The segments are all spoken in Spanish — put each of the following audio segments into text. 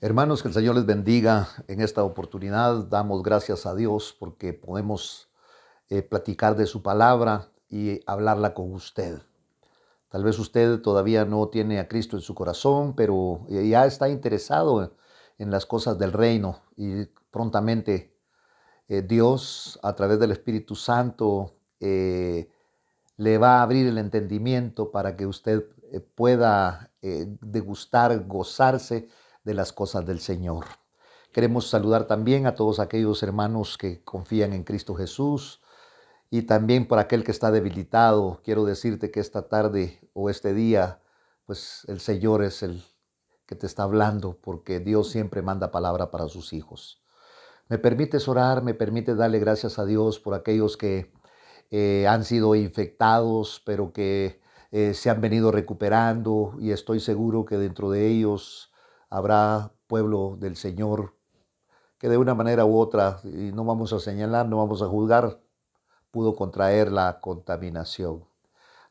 Hermanos, que el Señor les bendiga en esta oportunidad. Damos gracias a Dios porque podemos platicar de su palabra y hablarla con usted. Tal vez usted todavía no tiene a Cristo en su corazón, pero ya está interesado en las cosas del reino y prontamente Dios, a través del Espíritu Santo, le va a abrir el entendimiento para que usted pueda degustar, gozarse de las cosas del Señor. Queremos saludar también a todos aquellos hermanos que confían en Cristo Jesús y también por aquel que está debilitado. Quiero decirte que esta tarde o este día, pues el Señor es el que te está hablando, porque Dios siempre manda palabra para sus hijos. ¿Me permites orar? ¿Me permites darle gracias a Dios por aquellos que han sido infectados, pero que se han venido recuperando? Y estoy seguro que dentro de ellos habrá pueblo del Señor que de una manera u otra, y no vamos a señalar, no vamos a juzgar, pudo contraer la contaminación.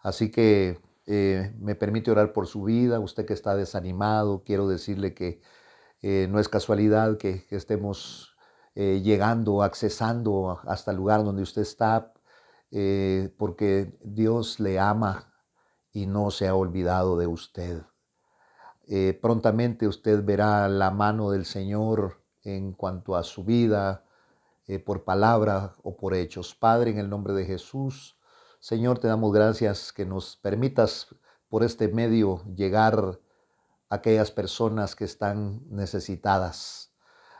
Así que me permite orar por su vida. Usted que está desanimado, quiero decirle que no es casualidad que estemos llegando, accesando hasta el lugar donde usted está, porque Dios le ama y no se ha olvidado de usted. Prontamente usted verá la mano del Señor en cuanto a su vida, por palabra o por hechos. Padre, en el nombre de Jesús, Señor, te damos gracias que nos permitas por este medio llegar a aquellas personas que están necesitadas,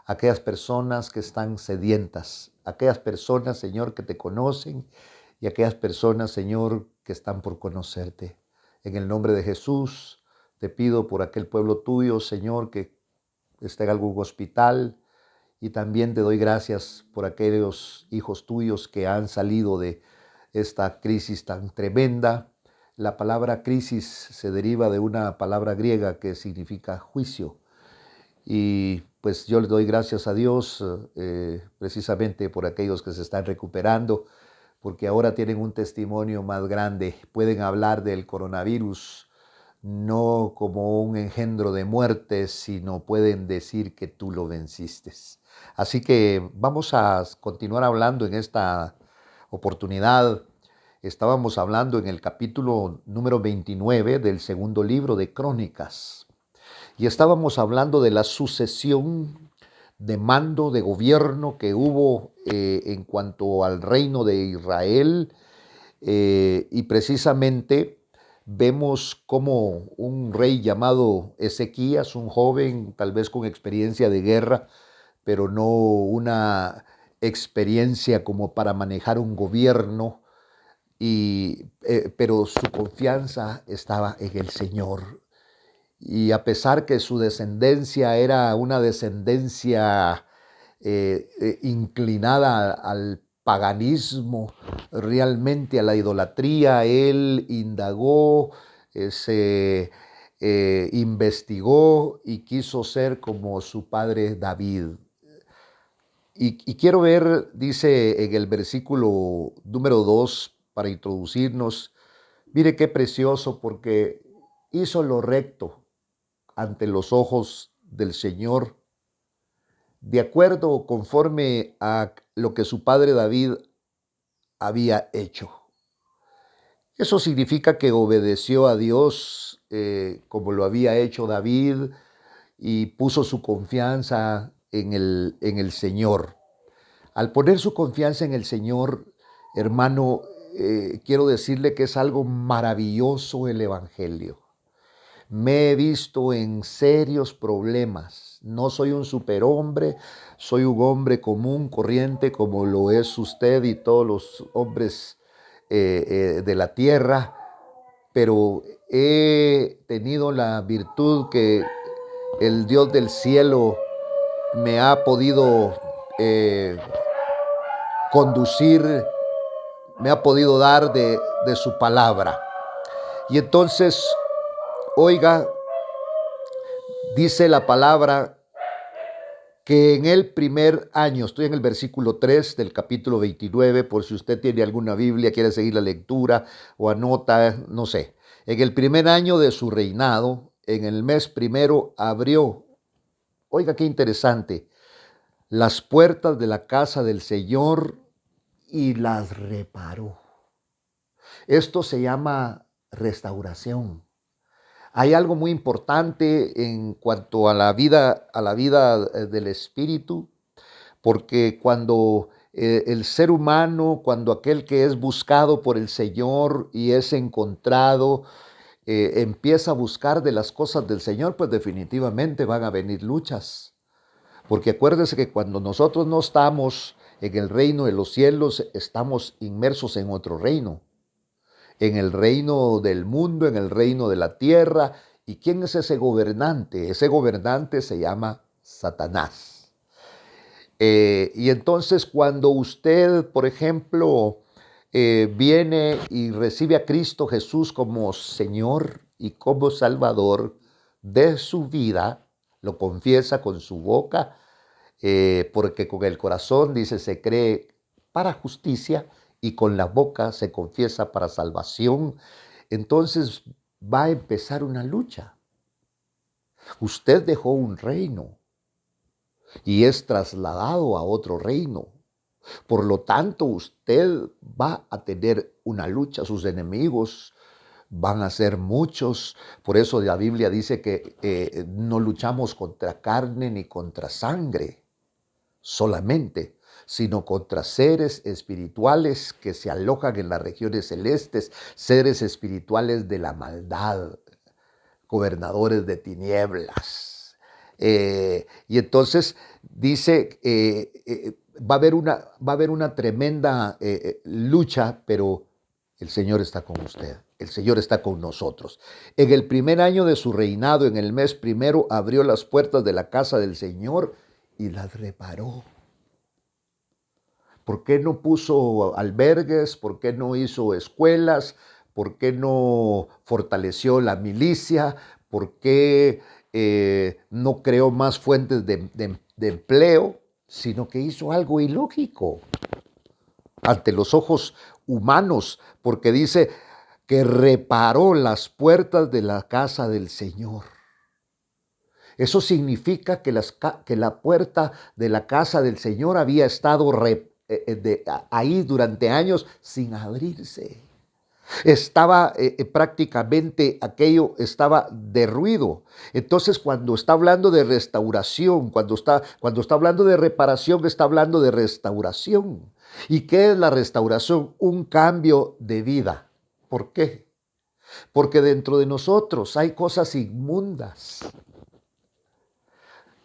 aquellas personas que están sedientas, aquellas personas, Señor, que te conocen y aquellas personas, Señor, que están por conocerte. En el nombre de Jesús, te pido por aquel pueblo tuyo, Señor, que está en algún hospital, y también te doy gracias por aquellos hijos tuyos que han salido de esta crisis tan tremenda. La palabra crisis se deriva de una palabra griega que significa juicio. Y pues yo le doy gracias a Dios precisamente por aquellos que se están recuperando, porque ahora tienen un testimonio más grande. Pueden hablar del coronavirus no como un engendro de muerte, sino pueden decir que tú lo venciste. Así que vamos a continuar hablando en esta oportunidad. Estábamos hablando en el capítulo número 29 del segundo libro de Crónicas. Y estábamos hablando de la sucesión de mando de gobierno que hubo en cuanto al reino de Israel. Y precisamente vemos como un rey llamado Ezequías, un joven tal vez con experiencia de guerra, pero no una experiencia como para manejar un gobierno, pero su confianza estaba en el Señor. Y a pesar que su descendencia era una descendencia inclinada al paganismo, realmente a la idolatría, él indagó, se investigó y quiso ser como su padre David. Y quiero ver, dice en el versículo número 2, para introducirnos, mire qué precioso, porque hizo lo recto ante los ojos del Señor, de acuerdo o conforme a lo que su padre David había hecho. Eso significa que obedeció a Dios como lo había hecho David, y puso su confianza en el Señor. Al poner su confianza en el Señor, hermano, quiero decirle que es algo maravilloso el Evangelio. Me he visto en serios problemas. No soy un superhombre, soy un hombre común, corriente, como lo es usted y todos los hombres de la tierra, pero he tenido la virtud que el Dios del cielo me ha podido conducir, me ha podido dar de su palabra. Y entonces, oiga, dice la palabra que en el primer año, estoy en el versículo 3 del capítulo 29, por si usted tiene alguna Biblia, quiere seguir la lectura o anota, no sé. En el primer año de su reinado, en el mes primero, abrió Oiga qué interesante. Las puertas de la casa del Señor y las reparó. Esto se llama restauración. Hay algo muy importante en cuanto a la vida del espíritu, porque cuando el ser humano, cuando aquel que es buscado por el Señor y es encontrado, empieza a buscar de las cosas del Señor, pues definitivamente van a venir luchas. Porque acuérdese que cuando nosotros no estamos en el reino de los cielos, estamos inmersos en otro reino, en el reino del mundo, en el reino de la tierra. ¿Y quién es ese gobernante? Ese gobernante se llama Satanás. Y entonces cuando usted, por ejemplo, viene y recibe a Cristo Jesús como Señor y como Salvador de su vida, lo confiesa con su boca, porque con el corazón, dice, se cree para justicia y con la boca se confiesa para salvación. Entonces va a empezar una lucha. Usted dejó un reino y es trasladado a otro reino. Por lo tanto, usted va a tener una lucha. Sus enemigos van a ser muchos. Por eso la Biblia dice que no luchamos contra carne ni contra sangre solamente, sino contra seres espirituales que se alojan en las regiones celestes, seres espirituales de la maldad, gobernadores de tinieblas. Y entonces dice, va a haber una tremenda lucha, pero el Señor está con usted, el Señor está con nosotros. En el primer año de su reinado, en el mes primero, abrió las puertas de la casa del Señor y las reparó. ¿Por qué no puso albergues? ¿Por qué no hizo escuelas? ¿Por qué no fortaleció la milicia? ¿Por qué no creó más fuentes de empleo? Sino que hizo algo ilógico ante los ojos humanos, porque dice que reparó las puertas de la casa del Señor. Eso significa que la puerta de la casa del Señor había estado ahí durante años sin abrirse. Estaba prácticamente, aquello estaba derruido. Entonces, cuando está hablando de restauración, cuando está hablando de reparación, está hablando de restauración. ¿Y qué es la restauración? Un cambio de vida. ¿Por qué? Porque dentro de nosotros hay cosas inmundas,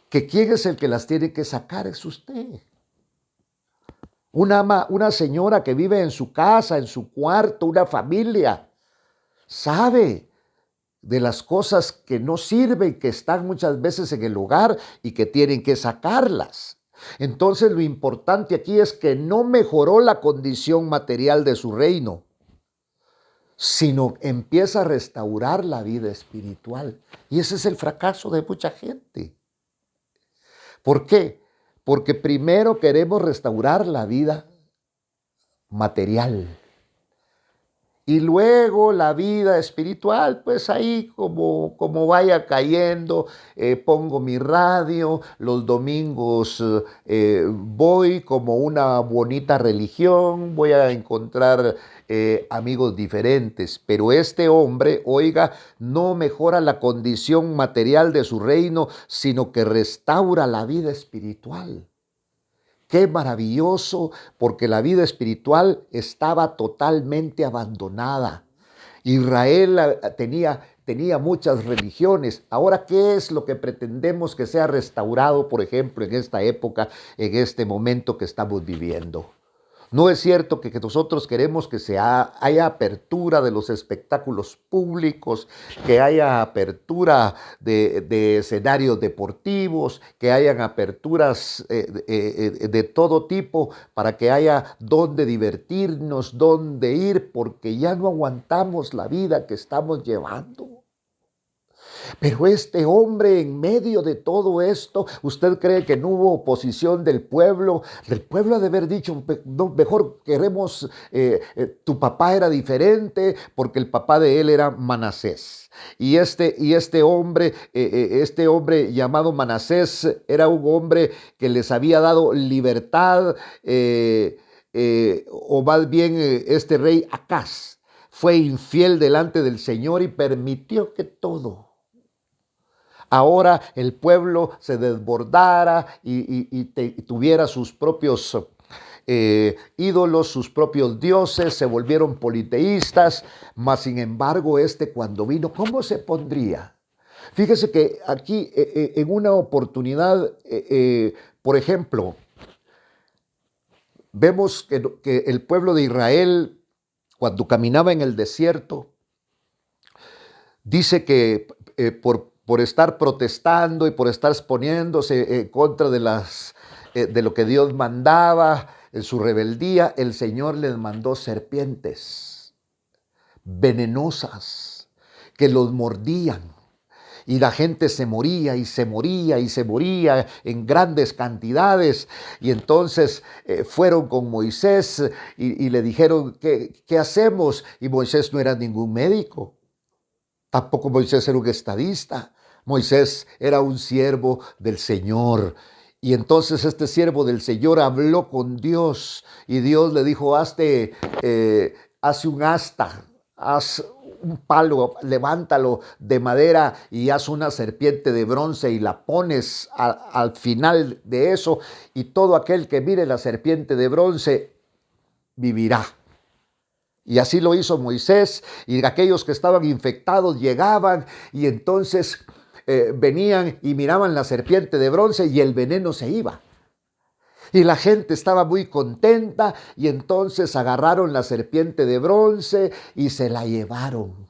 que quién es el que las tiene que sacar es usted. Una señora que vive en su casa, en su cuarto, una familia, sabe de las cosas que no sirven, que están muchas veces en el hogar y que tienen que sacarlas. Entonces lo importante aquí es que no mejoró la condición material de su reino, sino empieza a restaurar la vida espiritual. Y ese es el fracaso de mucha gente. ¿Por qué? Porque primero queremos restaurar la vida material y luego la vida espiritual, pues ahí como vaya cayendo, pongo mi radio, los domingos voy como una bonita religión, voy a encontrar amigos diferentes, pero este hombre, oiga, no mejora la condición material de su reino, sino que restaura la vida espiritual. Qué maravilloso, porque la vida espiritual estaba totalmente abandonada. Israel tenía muchas religiones. Ahora, ¿qué es lo que pretendemos que sea restaurado, por ejemplo, en esta época, en este momento que estamos viviendo? No es cierto que nosotros queremos que haya apertura de los espectáculos públicos, que haya apertura de escenarios deportivos, que hayan aperturas de todo tipo para que haya dónde divertirnos, dónde ir, porque ya no aguantamos la vida que estamos llevando. Pero este hombre, en medio de todo esto, ¿usted cree que no hubo oposición del pueblo? El pueblo ha de haber dicho: no, mejor queremos, tu papá era diferente, porque el papá de él era Manasés. Y este hombre llamado Manasés era un hombre que les había dado libertad, o más bien este rey Acaz fue infiel delante del Señor y permitió que todo ahora el pueblo se desbordara y tuviera sus propios ídolos, sus propios dioses, se volvieron politeístas. Mas sin embargo, cuando vino, ¿cómo se pondría? Fíjese que aquí en una oportunidad, por ejemplo, vemos que el pueblo de Israel, cuando caminaba en el desierto, dice que por estar protestando y por estar exponiéndose en contra de lo que Dios mandaba, en su rebeldía, el Señor les mandó serpientes venenosas que los mordían. Y la gente se moría y se moría y se moría en grandes cantidades. Y entonces fueron con Moisés y le dijeron: ¿qué hacemos? Y Moisés no era ningún médico. Tampoco Moisés era un estadista. Moisés era un siervo del Señor. Y entonces este siervo del Señor habló con Dios. Y Dios le dijo: hazte un asta, haz un palo, levántalo de madera y haz una serpiente de bronce y la pones al final de eso, y todo aquel que mire la serpiente de bronce vivirá. Y así lo hizo Moisés, y aquellos que estaban infectados llegaban y entonces venían y miraban la serpiente de bronce y el veneno se iba. Y la gente estaba muy contenta y entonces agarraron la serpiente de bronce y se la llevaron.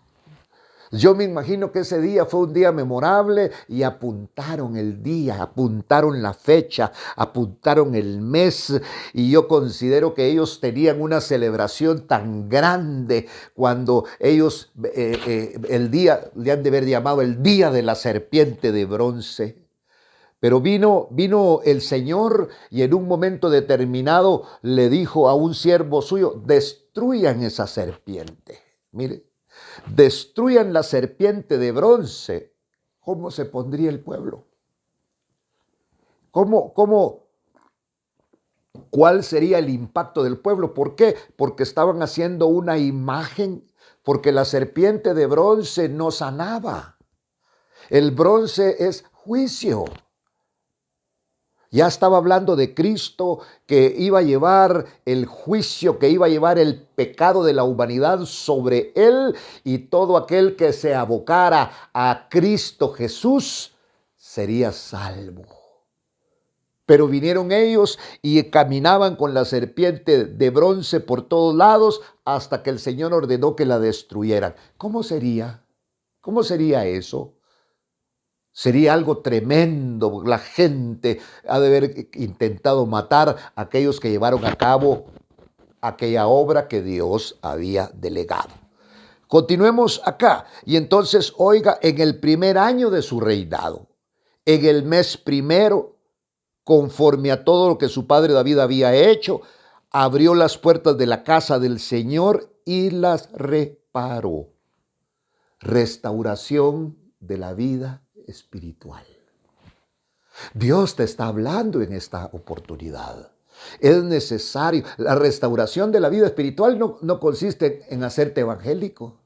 Yo me imagino que ese día fue un día memorable y apuntaron el día, apuntaron la fecha, apuntaron el mes, y yo considero que ellos tenían una celebración tan grande cuando ellos el día le han de haber llamado el día de la serpiente de bronce. Pero vino el Señor y en un momento determinado le dijo a un siervo suyo: destruyan esa serpiente. Mire, destruyan la serpiente de bronce. ¿Cómo se pondría el pueblo? ¿Cuál sería el impacto del pueblo? ¿Por qué? Porque estaban haciendo una imagen, porque la serpiente de bronce no sanaba. El bronce es juicio. Ya estaba hablando de Cristo, que iba a llevar el juicio, que iba a llevar el pecado de la humanidad sobre él, y todo aquel que se abocara a Cristo Jesús sería salvo. Pero vinieron ellos y caminaban con la serpiente de bronce por todos lados hasta que el Señor ordenó que la destruyeran. ¿Cómo sería? ¿Cómo sería eso? Sería algo tremendo. La gente ha de haber intentado matar a aquellos que llevaron a cabo aquella obra que Dios había delegado. Continuemos acá. Y entonces, oiga, en el primer año de su reinado, en el mes primero, conforme a todo lo que su padre David había hecho, abrió las puertas de la casa del Señor y las reparó. Restauración de la vida espiritual. Dios te está hablando en esta oportunidad. Es necesario. La restauración de la vida espiritual no consiste en hacerte evangélico.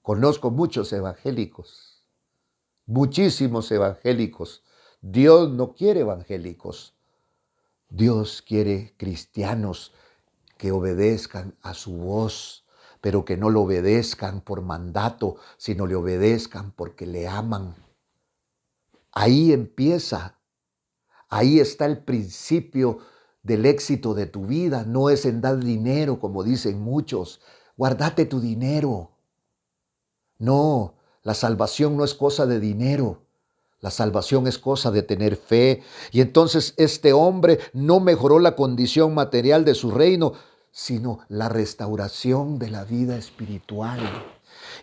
Conozco muchos evangélicos, muchísimos evangélicos. Dios no quiere evangélicos. Dios quiere cristianos que obedezcan a su voz, pero que no lo obedezcan por mandato, sino le obedezcan porque le aman. Ahí empieza, ahí está el principio del éxito de tu vida. No es en dar dinero, como dicen muchos. Guárdate tu dinero. No, la salvación no es cosa de dinero. La salvación es cosa de tener fe. Y entonces este hombre no mejoró la condición material de su reino, sino la restauración de la vida espiritual.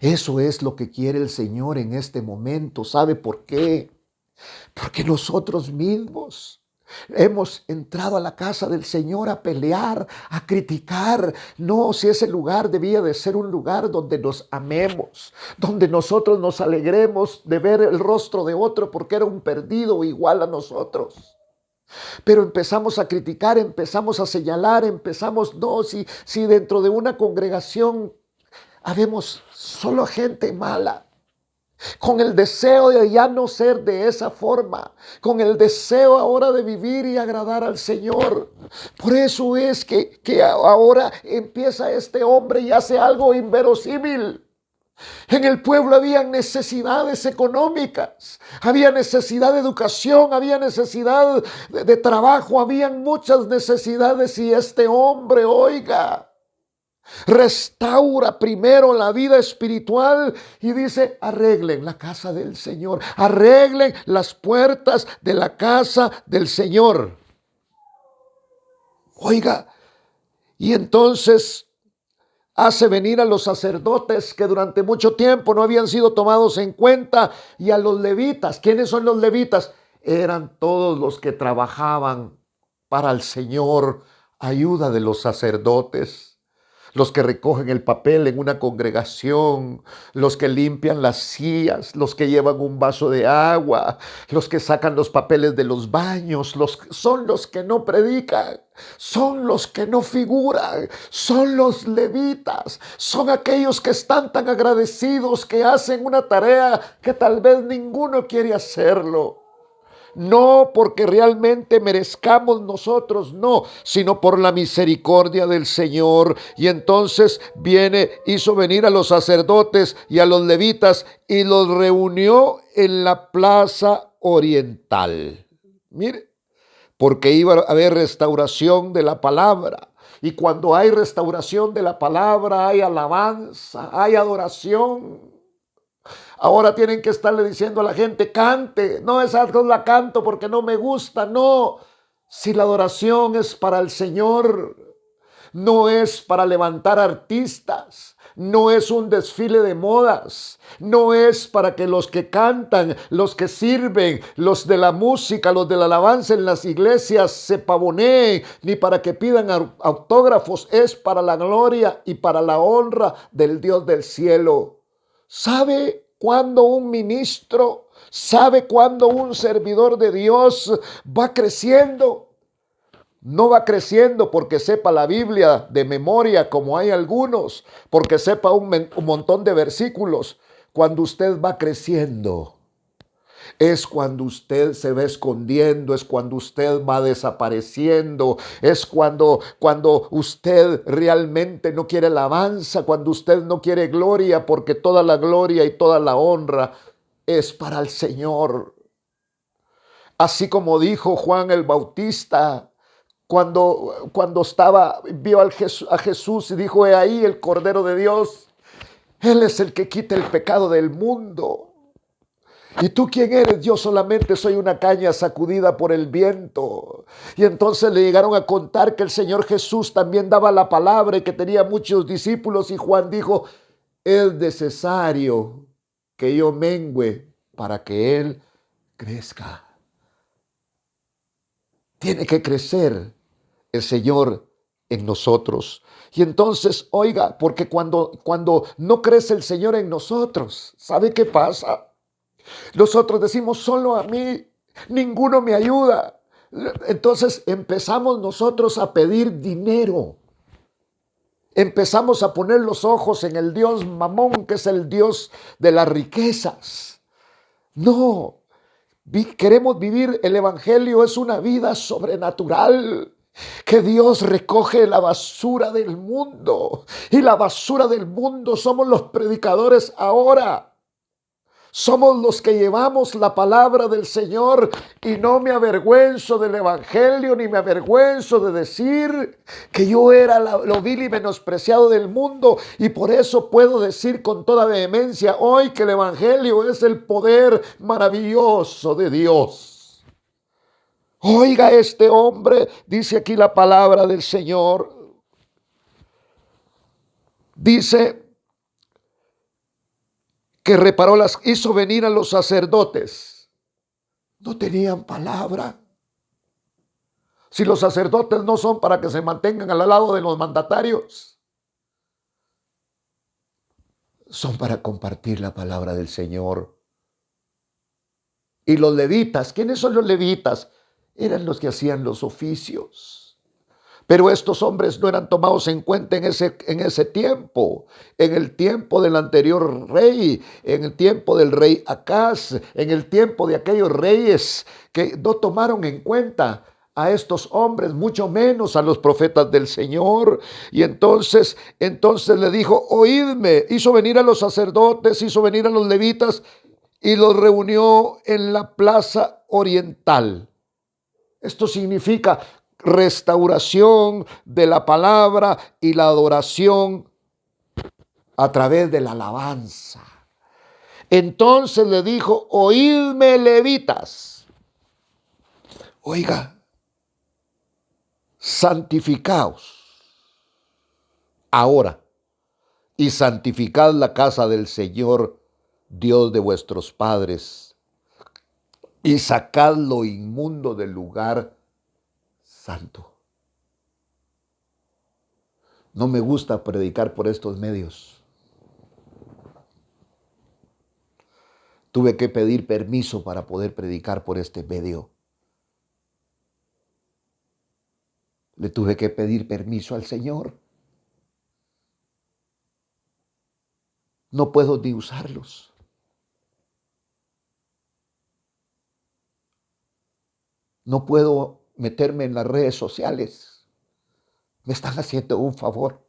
Eso es lo que quiere el Señor en este momento. ¿Sabe por qué? Porque nosotros mismos hemos entrado a la casa del Señor a pelear, a criticar. No, si ese lugar debía de ser un lugar donde nos amemos, donde nosotros nos alegremos de ver el rostro de otro porque era un perdido igual a nosotros. Pero empezamos a criticar, empezamos a señalar, no, si dentro de una congregación habemos solo gente mala, con el deseo de ya no ser de esa forma, con el deseo ahora de vivir y agradar al Señor. Por eso es que ahora empieza este hombre y hace algo inverosímil. En el pueblo había necesidades económicas, había necesidad de educación, había necesidad de trabajo, habían muchas necesidades y este hombre, oiga, restaura primero la vida espiritual y dice: arreglen la casa del Señor, arreglen las puertas de la casa del Señor. Oiga, y entonces hace venir a los sacerdotes que durante mucho tiempo no habían sido tomados en cuenta, y a los levitas. ¿Quiénes son los levitas? Eran todos los que trabajaban para el Señor, ayuda de los sacerdotes. Los que recogen el papel en una congregación, los que limpian las sillas, los que llevan un vaso de agua, los que sacan los papeles de los baños, son los que no predican, son los que no figuran, son los levitas, son aquellos que están tan agradecidos que hacen una tarea que tal vez ninguno quiere hacerlo. No porque realmente merezcamos nosotros, no, sino por la misericordia del Señor. Y entonces hizo venir a los sacerdotes y a los levitas y los reunió en la plaza oriental. Mire, porque iba a haber restauración de la palabra. Y cuando hay restauración de la palabra, hay alabanza, hay adoración. Ahora tienen que estarle diciendo a la gente: cante. No, esa no la canto porque no me gusta. No, si la adoración es para el Señor, no es para levantar artistas, no es un desfile de modas, no es para que los que cantan, los que sirven, los de la música, los de la alabanza en las iglesias se pavoneen, ni para que pidan autógrafos. Es para la gloria y para la honra del Dios del cielo. ¿Sabe cuándo un ministro, sabe cuándo un servidor de Dios va creciendo? No va creciendo porque sepa la Biblia de memoria, como hay algunos, porque sepa un montón de versículos. Cuando usted va creciendo, es cuando usted se va escondiendo, es cuando usted va desapareciendo, es cuando usted realmente no quiere alabanza, cuando usted no quiere gloria, porque toda la gloria y toda la honra es para el Señor. Así como dijo Juan el Bautista, cuando vio a Jesús y dijo: he ahí el Cordero de Dios, Él es el que quita el pecado del mundo. ¿Y tú quién eres? Yo solamente soy una caña sacudida por el viento. Y entonces le llegaron a contar que el Señor Jesús también daba la palabra y que tenía muchos discípulos. Y Juan dijo: es necesario que yo mengüe para que Él crezca. Tiene que crecer el Señor en nosotros. Y entonces, oiga, porque cuando no crece el Señor en nosotros, ¿sabe qué pasa? Nosotros decimos: solo a mí, ninguno me ayuda. Entonces empezamos nosotros a pedir dinero. Empezamos a poner los ojos en el Dios Mamón, que es el Dios de las riquezas. No, queremos vivir el Evangelio, es una vida sobrenatural. Que Dios recoge la basura del mundo. Y la basura del mundo somos los predicadores ahora. Somos los que llevamos la palabra del Señor, y no me avergüenzo del Evangelio, ni me avergüenzo de decir que yo era lo vil y menospreciado del mundo. Y por eso puedo decir con toda vehemencia hoy que el Evangelio es el poder maravilloso de Dios. Oiga, este hombre, dice aquí la palabra del Señor, dice: que reparó las, hizo venir a los sacerdotes. No tenían palabra. Si los sacerdotes no son para que se mantengan al lado de los mandatarios, son para compartir la palabra del Señor. Y los levitas, ¿quiénes son los levitas? Eran los que hacían los oficios. Pero estos hombres no eran tomados en cuenta en ese tiempo, en el tiempo del anterior rey, en el tiempo del rey Acaz, en el tiempo de aquellos reyes que no tomaron en cuenta a estos hombres, mucho menos a los profetas del Señor. Y entonces le dijo, oídme, hizo venir a los sacerdotes, hizo venir a los levitas y los reunió en la plaza oriental. Esto significa restauración de la palabra y la adoración a través de la alabanza. Entonces le dijo, oídme levitas. Oiga, santificaos ahora y santificad la casa del Señor, Dios de vuestros padres, y sacad lo inmundo del lugar santo. No me gusta predicar por estos medios. Tuve que pedir permiso para poder predicar por este medio. Le tuve que pedir permiso al Señor. No puedo ni usarlos. No puedo meterme en las redes sociales. Me están haciendo un favor.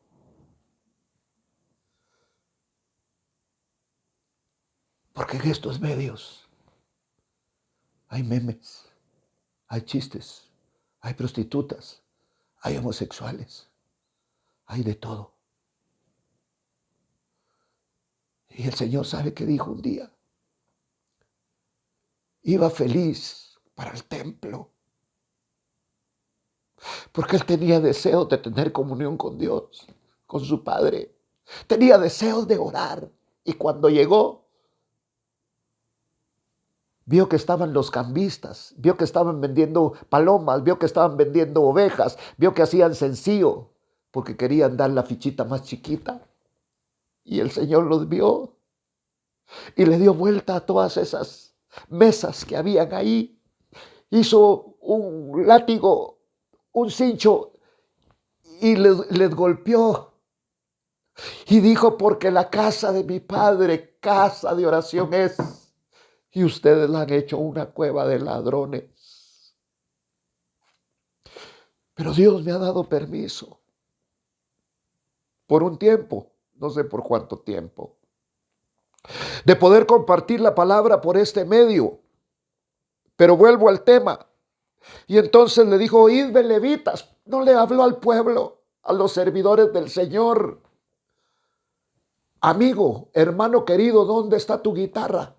Porque en estos medios hay memes, hay chistes, hay prostitutas, hay homosexuales, hay de todo. Y el Señor sabe que dijo un día, iba feliz para el templo, porque él tenía deseos de tener comunión con Dios, con su Padre. Tenía deseos de orar. Y cuando llegó, vio que estaban los cambistas, vio que estaban vendiendo palomas, vio que estaban vendiendo ovejas, vio que hacían sencillo, porque querían dar la fichita más chiquita. Y el Señor los vio y le dio vuelta a todas esas mesas que habían ahí. Hizo un látigo, un cincho, y les golpeó. Y dijo, porque la casa de mi Padre, casa de oración es, y ustedes la han hecho una cueva de ladrones. Pero Dios me ha dado permiso, por un tiempo, no sé por cuánto tiempo, de poder compartir la palabra por este medio. Pero vuelvo al tema. Y entonces le dijo, oídme levitas. No le habló al pueblo, a los servidores del Señor. Amigo, hermano querido, ¿dónde está tu guitarra?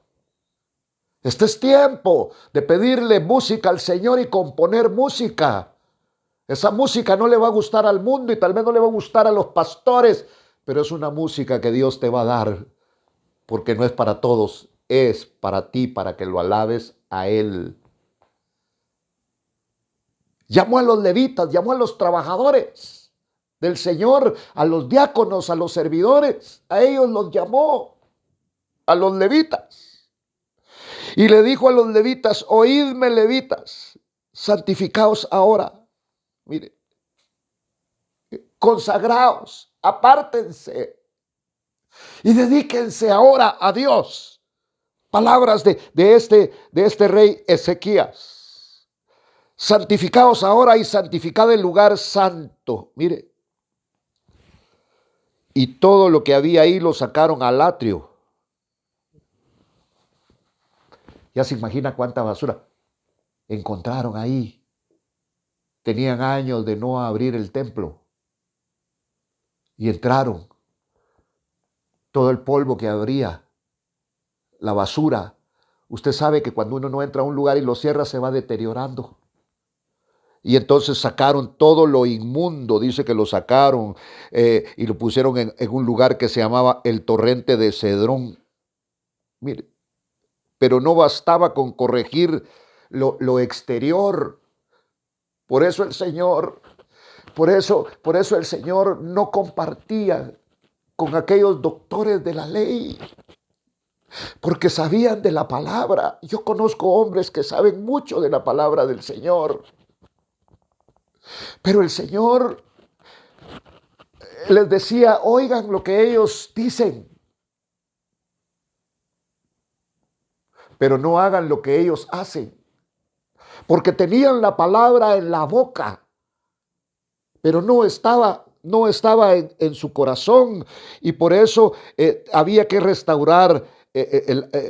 Este es tiempo de pedirle música al Señor y componer música. Esa música no le va a gustar al mundo y tal vez no le va a gustar a los pastores, pero es una música que Dios te va a dar, porque no es para todos, es para ti, para que lo alabes a Él. Llamó a los levitas, llamó a los trabajadores del Señor, a los diáconos, a los servidores, a ellos los llamó, a los levitas. Y le dijo a los levitas, oídme levitas, santificaos ahora. Mire, consagraos, apártense y dedíquense ahora a Dios. Palabras de este rey Ezequías. Santificaos ahora y santificad el lugar santo. Mire. Y todo lo que había ahí lo sacaron al atrio. Ya se imagina cuánta basura encontraron ahí. Tenían años de no abrir el templo. Y entraron. Todo el polvo que habría, la basura. Usted sabe que cuando uno no entra a un lugar y lo cierra se va deteriorando. Y entonces sacaron todo lo inmundo, dice que lo sacaron y lo pusieron en un lugar que se llamaba el torrente de Cedrón. Mire, pero no bastaba con corregir lo exterior. Por eso el Señor, por eso el Señor no compartía con aquellos doctores de la ley, porque sabían de la palabra. Yo conozco hombres que saben mucho de la palabra del Señor, pero el Señor les decía, oigan lo que ellos dicen, pero no hagan lo que ellos hacen, porque tenían la palabra en la boca, pero no estaba en su corazón, y por eso había que restaurar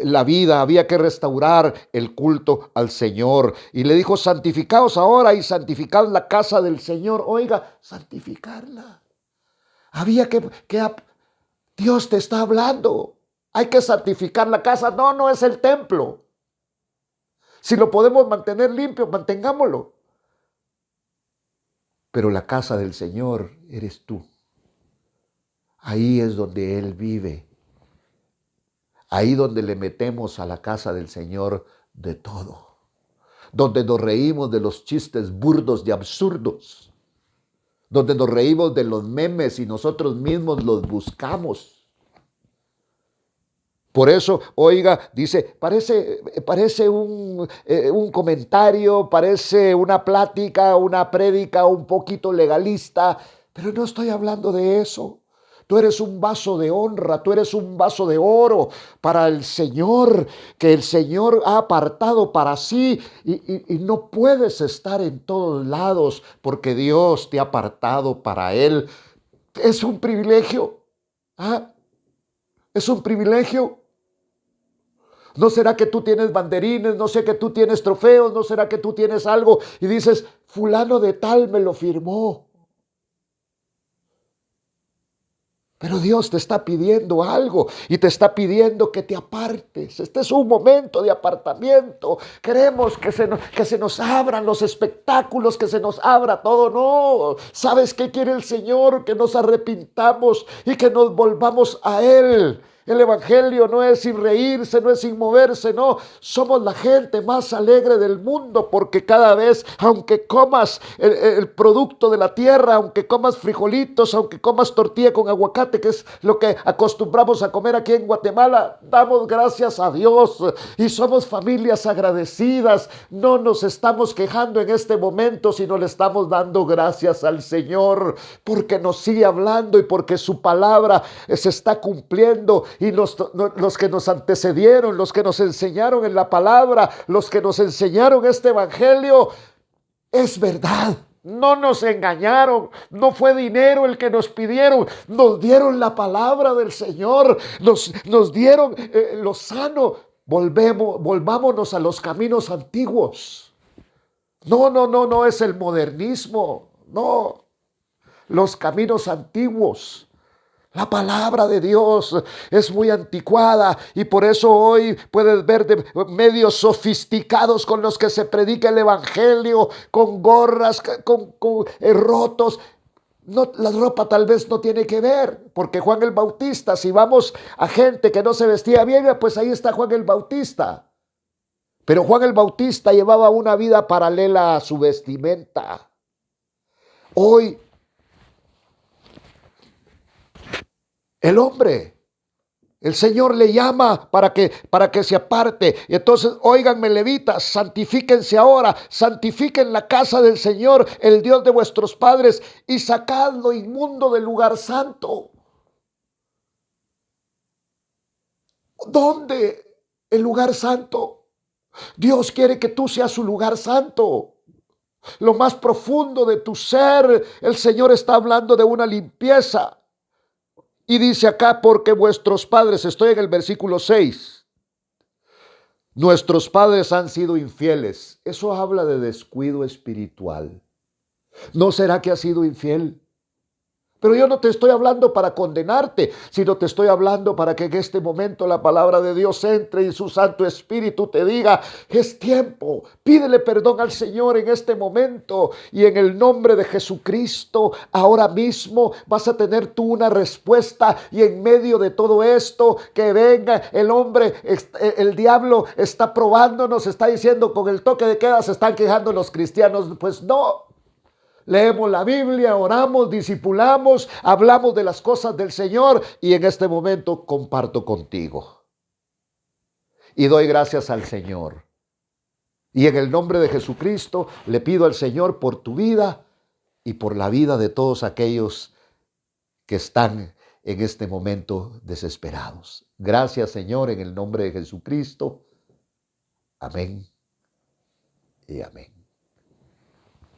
la vida, había que restaurar el culto al Señor. Y le dijo, santificaos ahora y santificad la casa del Señor. Oiga, santificarla. Había Dios te está hablando. Hay que santificar la casa. No, no es el templo. Si lo podemos mantener limpio, mantengámoslo. Pero la casa del Señor eres tú. Ahí es donde Él vive. Ahí donde le metemos a la casa del Señor de todo. Donde nos reímos de los chistes burdos y absurdos. Donde nos reímos de los memes y nosotros mismos los buscamos. Por eso, oiga, dice, parece un comentario, parece una plática, una prédica un poquito legalista, pero no estoy hablando de eso. Tú eres un vaso de honra, tú eres un vaso de oro para el Señor, que el Señor ha apartado para sí, y no puedes estar en todos lados porque Dios te ha apartado para Él. Es un privilegio, ¿ah? Es un privilegio. ¿No será que tú tienes banderines? ¿No sé que tú tienes trofeos? ¿No será que tú tienes algo y dices, fulano de tal me lo firmó? Pero Dios te está pidiendo algo y te está pidiendo que te apartes. Este es un momento de apartamiento. Queremos que se nos abran los espectáculos, que se nos abra todo. No, ¿sabes qué quiere el Señor? Que nos arrepintamos y que nos volvamos a Él. El evangelio no es sin reírse, no es sin moverse, no. Somos la gente más alegre del mundo porque cada vez, aunque comas el producto de la tierra, aunque comas frijolitos, aunque comas tortilla con aguacate, que es lo que acostumbramos a comer aquí en Guatemala, damos gracias a Dios y somos familias agradecidas. No nos estamos quejando en este momento, sino le estamos dando gracias al Señor porque nos sigue hablando y porque su palabra se está cumpliendo. Y los que nos antecedieron, los que nos enseñaron en la palabra, los que nos enseñaron este evangelio, es verdad. No nos engañaron, no fue dinero el que nos pidieron, nos dieron la palabra del Señor, nos dieron lo sano. Volvámonos a los caminos antiguos. No es el modernismo, no, los caminos antiguos. La palabra de Dios es muy anticuada y por eso hoy puedes ver de medios sofisticados con los que se predica el evangelio, con gorras, con rotos. No, la ropa tal vez no tiene que ver, porque Juan el Bautista, si vamos a gente que no se vestía bien, pues ahí está Juan el Bautista. Pero Juan el Bautista llevaba una vida paralela a su vestimenta. Hoy el Señor le llama para que se aparte. Y entonces, óiganme, levitas, santifíquense ahora, santifiquen la casa del Señor, el Dios de vuestros padres, y sacad lo inmundo del lugar santo. ¿Dónde? El lugar santo. Dios quiere que tú seas su lugar santo. Lo más profundo de tu ser, el Señor está hablando de una limpieza. Y dice acá, porque vuestros padres, estoy en el versículo 6, nuestros padres han sido infieles. Eso habla de descuido espiritual. ¿No será que ha sido infiel? Pero yo no te estoy hablando para condenarte, sino te estoy hablando para que en este momento la palabra de Dios entre y su Santo Espíritu te diga, es tiempo, pídele perdón al Señor en este momento y en el nombre de Jesucristo, ahora mismo vas a tener tú una respuesta y en medio de todo esto que venga el hombre, el diablo está probándonos, está diciendo con el toque de queda se están quejando los cristianos, pues no. Leemos la Biblia, oramos, discipulamos, hablamos de las cosas del Señor y en este momento comparto contigo. Y doy gracias al Señor. Y en el nombre de Jesucristo le pido al Señor por tu vida y por la vida de todos aquellos que están en este momento desesperados. Gracias, Señor, en el nombre de Jesucristo. Amén y amén.